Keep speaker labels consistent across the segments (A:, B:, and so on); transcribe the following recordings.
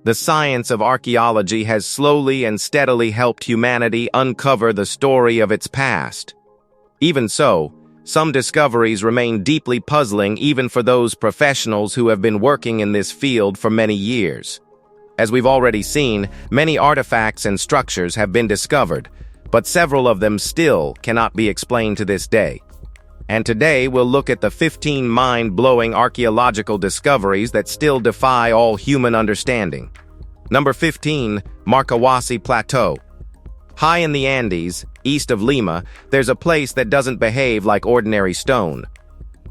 A: The science of archaeology has slowly and steadily helped humanity uncover the story of its past. Even so, some discoveries remain deeply puzzling even for those professionals who have been working in this field for many years. As we've already seen, many artifacts and structures have been discovered, but several of them still cannot be explained to this day. And today we'll look at the 15 mind-blowing archaeological discoveries that still defy all human understanding. Number 15, Marawasi Plateau. High in the Andes, east of Lima, there's a place that doesn't behave like ordinary stone.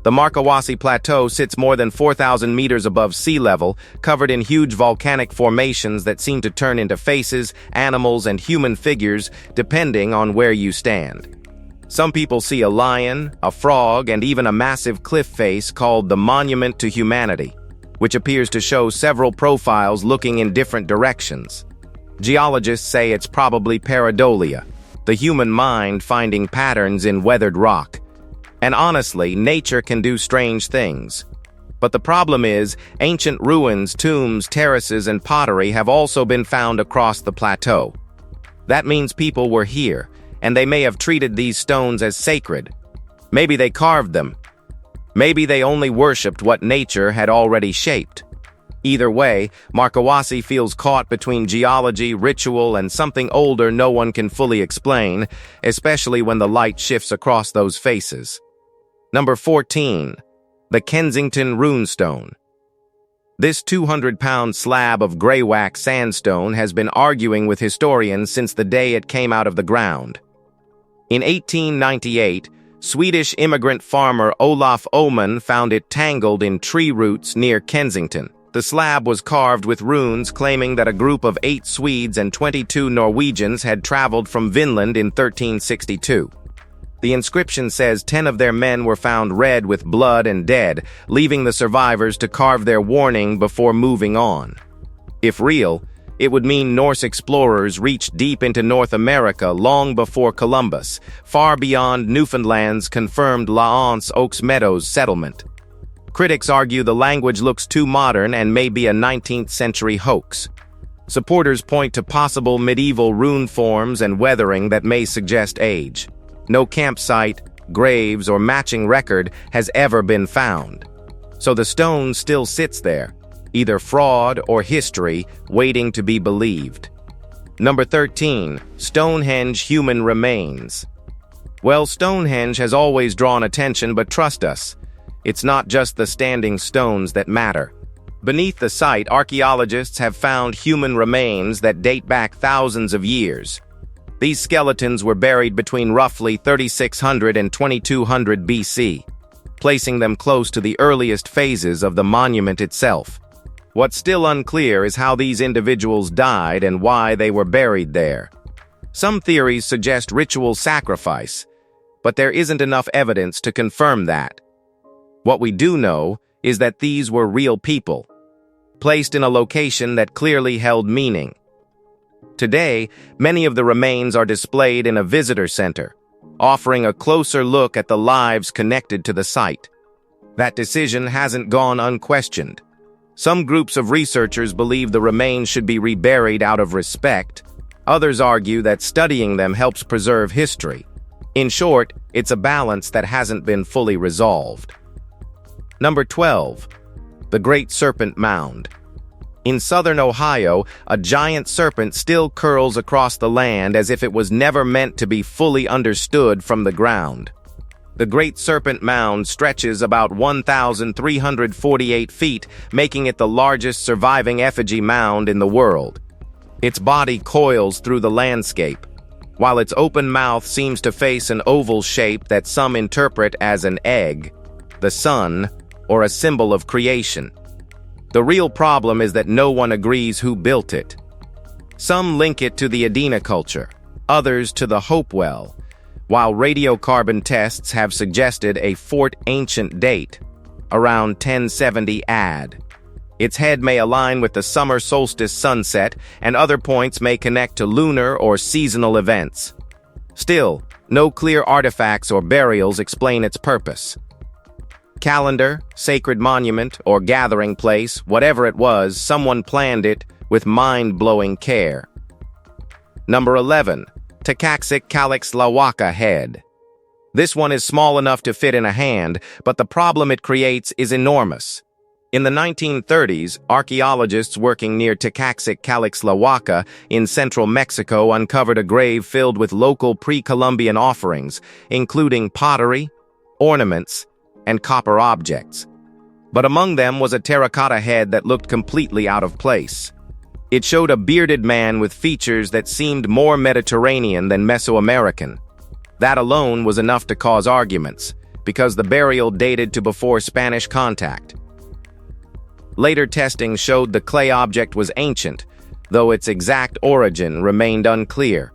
A: The Marawasi Plateau sits more than 4,000 meters above sea level, covered in huge volcanic formations that seem to turn into faces, animals, and human figures depending on where you stand. Some people see a lion, a frog, and even a massive cliff face called the Monument to Humanity, which appears to show several profiles looking in different directions. Geologists say it's probably pareidolia, the human mind finding patterns in weathered rock. And honestly, nature can do strange things. But the problem is, ancient ruins, tombs, terraces, and pottery have also been found across the plateau. That means people were here, and they may have treated these stones as sacred. Maybe they carved them. Maybe they only worshipped what nature had already shaped. Either way, Marawasi feels caught between geology, ritual, and something older no one can fully explain, especially when the light shifts across those faces. Number 14, the Kensington runestone. This 200-pound slab of grey-wax sandstone has been arguing with historians since the day it came out of the ground. In 1898, Swedish immigrant farmer Olof Oman found it tangled in tree roots near Kensington. The slab was carved with runes claiming that a group of 8 Swedes and 22 Norwegians had traveled from Vinland in 1362. The inscription says 10 of their men were found red with blood and dead, leaving the survivors to carve their warning before moving on. If real, it would mean Norse explorers reached deep into North America long before Columbus, far beyond Newfoundland's confirmed L'Anse Oaks Meadows settlement. Critics argue the language looks too modern and may be a 19th century hoax. Supporters point to possible medieval rune forms and weathering that may suggest age. No campsite, graves, or matching record has ever been found. So the stone still sits there, either fraud or history, waiting to be believed. Number 13, Stonehenge human remains. Well, Stonehenge has always drawn attention, but trust us, it's not just the standing stones that matter. Beneath the site, archaeologists have found human remains that date back thousands of years. These skeletons were buried between roughly 3600 and 2200 BC, placing them close to the earliest phases of the monument itself. What's still unclear is how these individuals died and why they were buried there. Some theories suggest ritual sacrifice, but there isn't enough evidence to confirm that. What we do know is that these were real people, placed in a location that clearly held meaning. Today, many of the remains are displayed in a visitor center, offering a closer look at the lives connected to the site. That decision hasn't gone unquestioned. Some groups of researchers believe the remains should be reburied out of respect. Others argue that studying them helps preserve history. In short, it's a balance that hasn't been fully resolved. Number 12, the Great Serpent Mound. In southern Ohio, a giant serpent still curls across the land as if it was never meant to be fully understood from the ground. The Great Serpent Mound stretches about 1,348 feet, making it the largest surviving effigy mound in the world. Its body coils through the landscape, while its open mouth seems to face an oval shape that some interpret as an egg, the sun, or a symbol of creation. The real problem is that no one agrees who built it. Some link it to the Adena culture, others to the Hopewell, while radiocarbon tests have suggested a Fort Ancient date, around 1070 AD. Its head may align with the summer solstice sunset, and other points may connect to lunar or seasonal events. Still, no clear artifacts or burials explain its purpose. Calendar, sacred monument, or gathering place, whatever it was, someone planned it, with mind-blowing care. Number 11. Taxic Kix Lawaka head. This one is small enough to fit in a hand, but the problem it creates is enormous. In the 1930s, archaeologists working near Taxic Kix Lawaka in central Mexico uncovered a grave filled with local pre-Columbian offerings, including pottery, ornaments, and copper objects. But among them was a terracotta head that looked completely out of place. It showed a bearded man with features that seemed more Mediterranean than Mesoamerican. That alone was enough to cause arguments, because the burial dated to before Spanish contact. Later testing showed the clay object was ancient, though its exact origin remained unclear.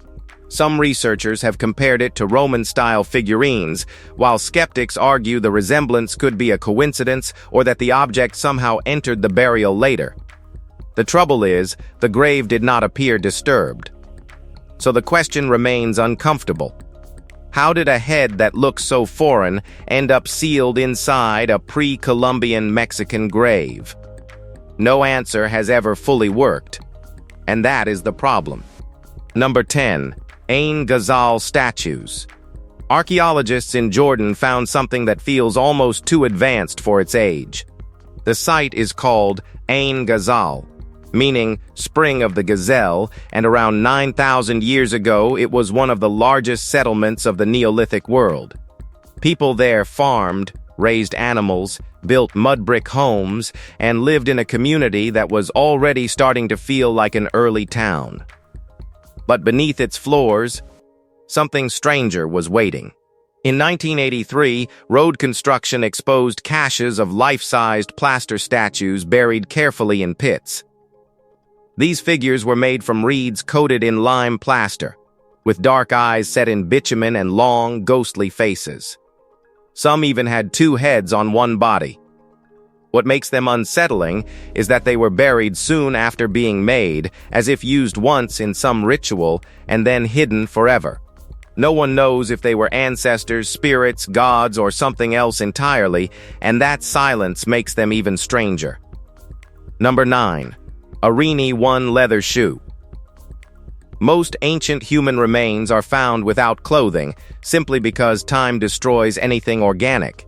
A: Some researchers have compared it to Roman-style figurines, while skeptics argue the resemblance could be a coincidence or that the object somehow entered the burial later. The trouble is, the grave did not appear disturbed. So the question remains uncomfortable. How did a head that looks so foreign end up sealed inside a pre-Columbian Mexican grave? No answer has ever fully worked, and that is the problem. Number 10. Ain Gazal statues. Archaeologists in Jordan found something that feels almost too advanced for its age. The site is called Ain Gazal, meaning spring of the gazelle, and around 9,000 years ago it was one of the largest settlements of the Neolithic world. People there farmed, raised animals, built mud brick homes, and lived in a community that was already starting to feel like an early town. But beneath its floors, something stranger was waiting. In 1983, road construction exposed caches of life-sized plaster statues buried carefully in pits. These figures were made from reeds coated in lime plaster, with dark eyes set in bitumen and long, ghostly faces. Some even had two heads on one body. What makes them unsettling is that they were buried soon after being made, as if used once in some ritual and then hidden forever. No one knows if they were ancestors, spirits, gods, or something else entirely, and that silence makes them even stranger. Number 9. Arini 1 leather shoe. Most ancient human remains are found without clothing, simply because time destroys anything organic.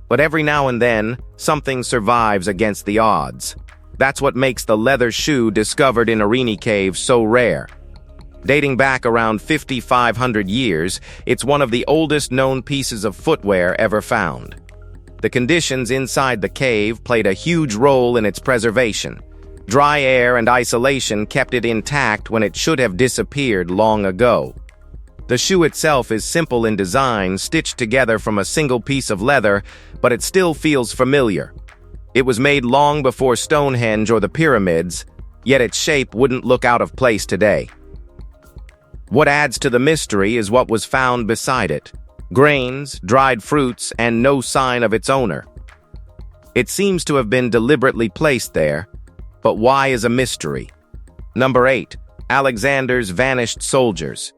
A: But every now and then, something survives against the odds. That's what makes the leather shoe discovered in Arini Cave so rare. Dating back around 5,500 years, it's one of the oldest known pieces of footwear ever found. The conditions inside the cave played a huge role in its preservation. Dry air and isolation kept it intact when it should have disappeared long ago. The shoe itself is simple in design, stitched together from a single piece of leather, but it still feels familiar. It was made long before Stonehenge or the pyramids, yet its shape wouldn't look out of place today. What adds to the mystery is what was found beside it: grains, dried fruits, and no sign of its owner. It seems to have been deliberately placed there, but why is a mystery. Number 8. Alexander's vanished soldiers.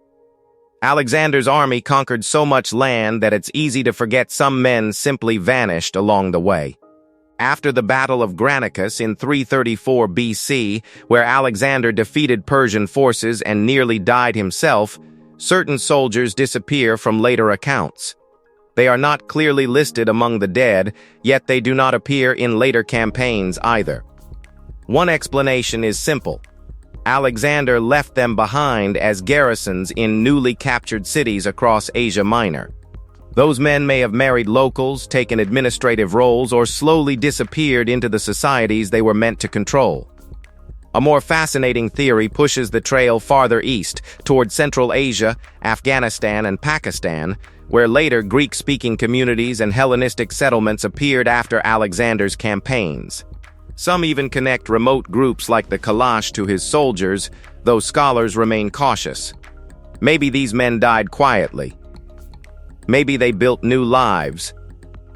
A: Alexander's army conquered so much land that it's easy to forget some men simply vanished along the way. After the Battle of Granicus in 334 BC, where Alexander defeated Persian forces and nearly died himself, certain soldiers disappear from later accounts. They are not clearly listed among the dead, yet they do not appear in later campaigns either. One explanation is simple. Alexander left them behind as garrisons in newly captured cities across Asia Minor. Those men may have married locals, taken administrative roles, or slowly disappeared into the societies they were meant to control. A more fascinating theory pushes the trail farther east, toward Central Asia, Afghanistan, and Pakistan, where later Greek-speaking communities and Hellenistic settlements appeared after Alexander's campaigns. Some even connect remote groups like the Kalash to his soldiers, though scholars remain cautious. Maybe these men died quietly. Maybe they built new lives.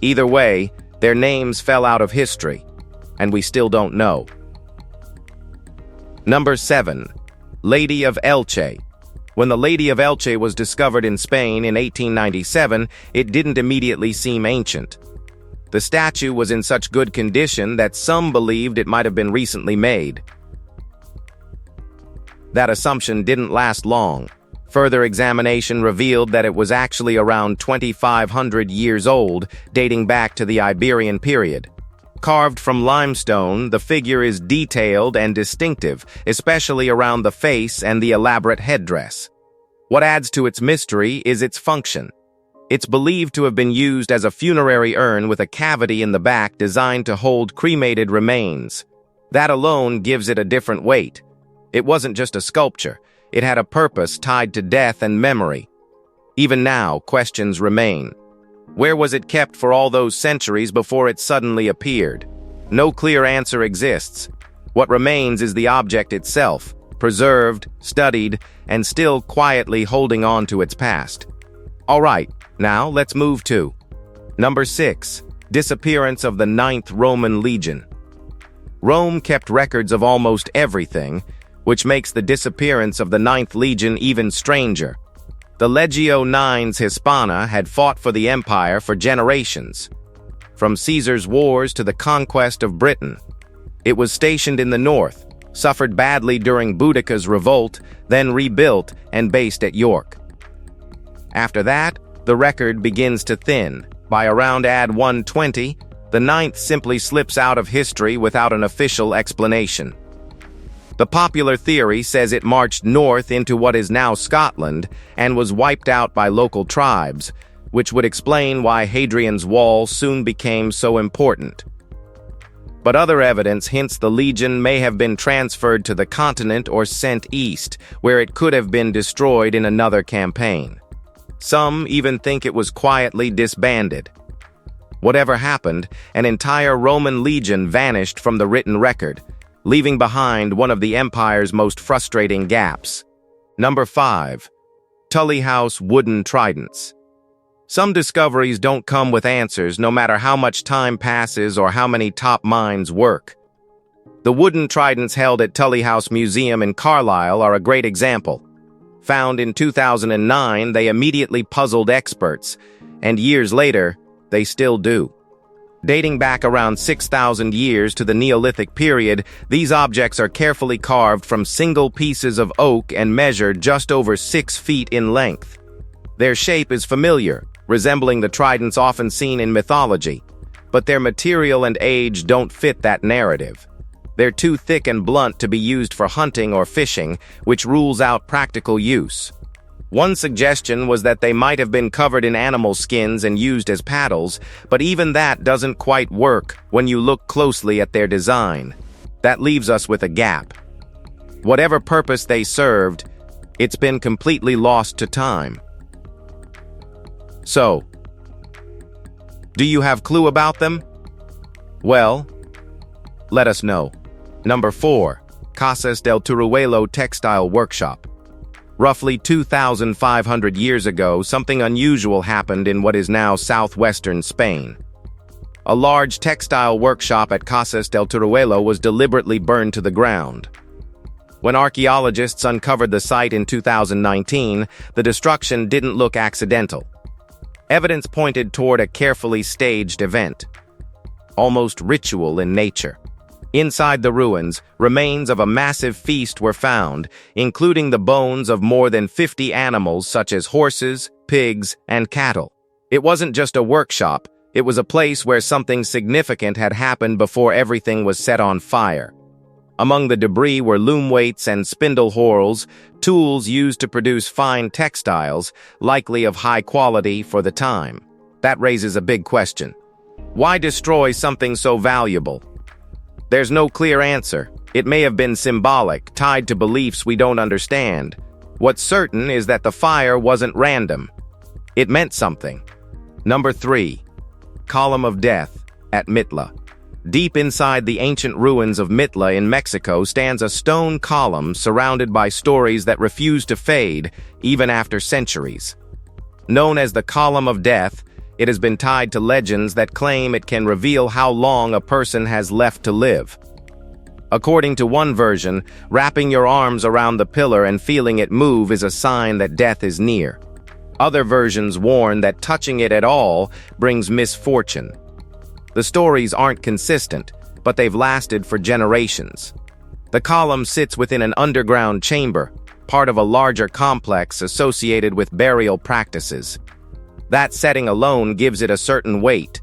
A: Either way, their names fell out of history, and we still don't know. Number 7. Lady of Elche. When the Lady of Elche was discovered in Spain in 1897, it didn't immediately seem ancient. The statue was in such good condition that some believed it might have been recently made. That assumption didn't last long. Further examination revealed that it was actually around 2,500 years old, dating back to the Iberian period. Carved from limestone, the figure is detailed and distinctive, especially around the face and the elaborate headdress. What adds to its mystery is its function. It's believed to have been used as a funerary urn with a cavity in the back designed to hold cremated remains. That alone gives it a different weight. It wasn't just a sculpture. It had a purpose tied to death and memory. Even now, questions remain. Where was it kept for all those centuries before it suddenly appeared? No clear answer exists. What remains is the object itself, preserved, studied, and still quietly holding on to its past. All right, now let's move to Number 6. Disappearance of the 9th Roman Legion. Rome kept records of almost everything, which makes the disappearance of the 9th Legion even stranger. The Legio IX Hispana had fought for the empire for generations. From Caesar's wars to the conquest of Britain. It was stationed in the north, suffered badly during Boudicca's revolt, then rebuilt and based at York. After that, the record begins to thin. By around AD 120, the 9th simply slips out of history without an official explanation. The popular theory says it marched north into what is now Scotland and was wiped out by local tribes, which would explain why Hadrian's Wall soon became so important. But other evidence hints the legion may have been transferred to the continent or sent east, where it could have been destroyed in another campaign. Some even think it was quietly disbanded. Whatever happened, an entire Roman legion vanished from the written record, leaving behind one of the empire's most frustrating gaps. Number 5. Tully House wooden tridents. Some discoveries don't come with answers no matter how much time passes or how many top minds work. The wooden tridents held at Tully House Museum in Carlisle are a great example. Found in 2009, they immediately puzzled experts, and years later, they still do. Dating back around 6,000 years to the Neolithic period, these objects are carefully carved from single pieces of oak and measure just over 6 feet in length. Their shape is familiar, resembling the tridents often seen in mythology, but their material and age don't fit that narrative. They're too thick and blunt to be used for hunting or fishing, which rules out practical use. One suggestion was that they might have been covered in animal skins and used as paddles, but even that doesn't quite work when you look closely at their design. That leaves us with a gap. Whatever purpose they served, it's been completely lost to time. So, do you have clue about them? Well, let us know. Number 4. Casas del Turu Textile Workshop. Roughly 2,500 years ago, something unusual happened in what is now southwestern Spain. A large textile workshop at Casas del Turu was deliberately burned to the ground. When archaeologists uncovered the site in 2019, the destruction didn't look accidental. Evidence pointed toward a carefully staged event, almost ritual in nature. Inside the ruins, remains of a massive feast were found, including the bones of more than 50 animals such as horses, pigs, and cattle. It wasn't just a workshop, it was a place where something significant had happened before everything was set on fire. Among the debris were loom weights and spindle whorls, tools used to produce fine textiles, likely of high quality for the time. That raises a big question. Why destroy something so valuable? There's no clear answer. It may have been symbolic, tied to beliefs we don't understand. What's certain is that the fire wasn't random. It meant something. Number 3. Column of Death at Mitla. Deep inside the ancient ruins of Mitla in Mexico stands a stone column surrounded by stories that refuse to fade, even after centuries. Known as the Column of Death, it has been tied to legends that claim it can reveal how long a person has left to live. According to one version, wrapping your arms around the pillar and feeling it move is a sign that death is near. Other versions warn that touching it at all brings misfortune. The stories aren't consistent, but they've lasted for generations. The column sits within an underground chamber, part of a larger complex associated with burial practices. That setting alone gives it a certain weight.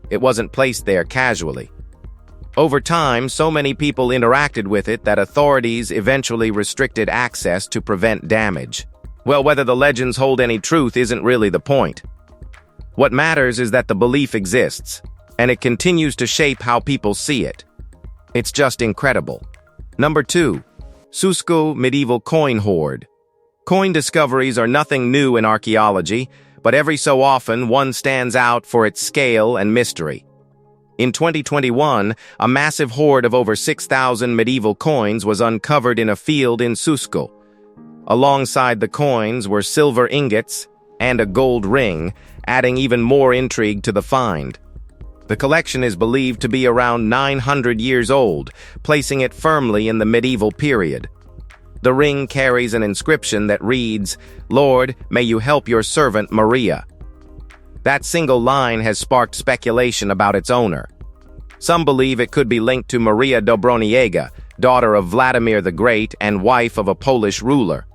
A: It wasn't placed there casually. Over time, so many people interacted with it that authorities eventually restricted access to prevent damage. Well, whether the legends hold any truth isn't really the point. What matters is that the belief exists, and it continues to shape how people see it. It's just incredible. Number 2. Susco medieval coin hoard. Coin discoveries are nothing new in archaeology, but every so often one stands out for its scale and mystery. In 2021, a massive hoard of over 6,000 medieval coins was uncovered in a field in Susco. Alongside the coins were silver ingots and a gold ring, adding even more intrigue to the find. The collection is believed to be around 900 years old, placing it firmly in the medieval period. The ring carries an inscription that reads, "Lord, may you help your servant Maria." That single line has sparked speculation about its owner. Some believe it could be linked to Maria Dobroniega, daughter of Vladimir the Great and wife of a Polish ruler.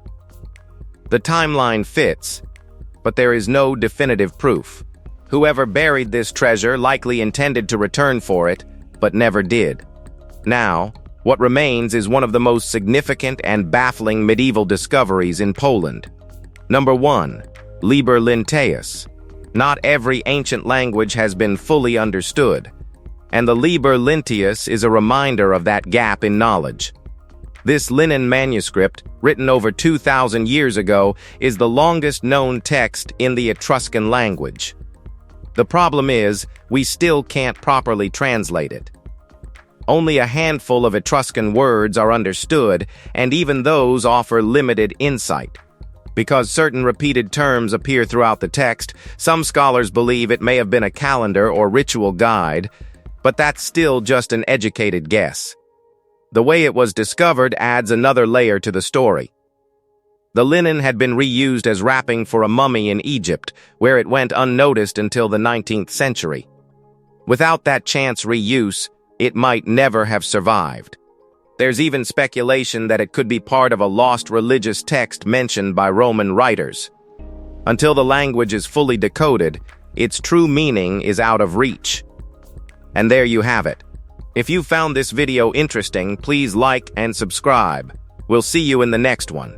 A: The timeline fits, but there is no definitive proof. Whoever buried this treasure likely intended to return for it, but never did. Now, what remains is one of the most significant and baffling medieval discoveries in Poland. Number 1. Liber Linteus. Not every ancient language has been fully understood, and the Liber Linteus is a reminder of that gap in knowledge. This linen manuscript, written over 2,000 years ago, is the longest known text in the Etruscan language. The problem is, we still can't properly translate it. Only a handful of Etruscan words are understood, and even those offer limited insight. Because certain repeated terms appear throughout the text, some scholars believe it may have been a calendar or ritual guide, but that's still just an educated guess. The way it was discovered adds another layer to the story. The linen had been reused as wrapping for a mummy in Egypt, where it went unnoticed until the 19th century. Without that chance reuse, it might never have survived. There's even speculation that it could be part of a lost religious text mentioned by Roman writers. Until the language is fully decoded, its true meaning is out of reach. And there you have it. If you found this video interesting, please like and subscribe. We'll see you in the next one.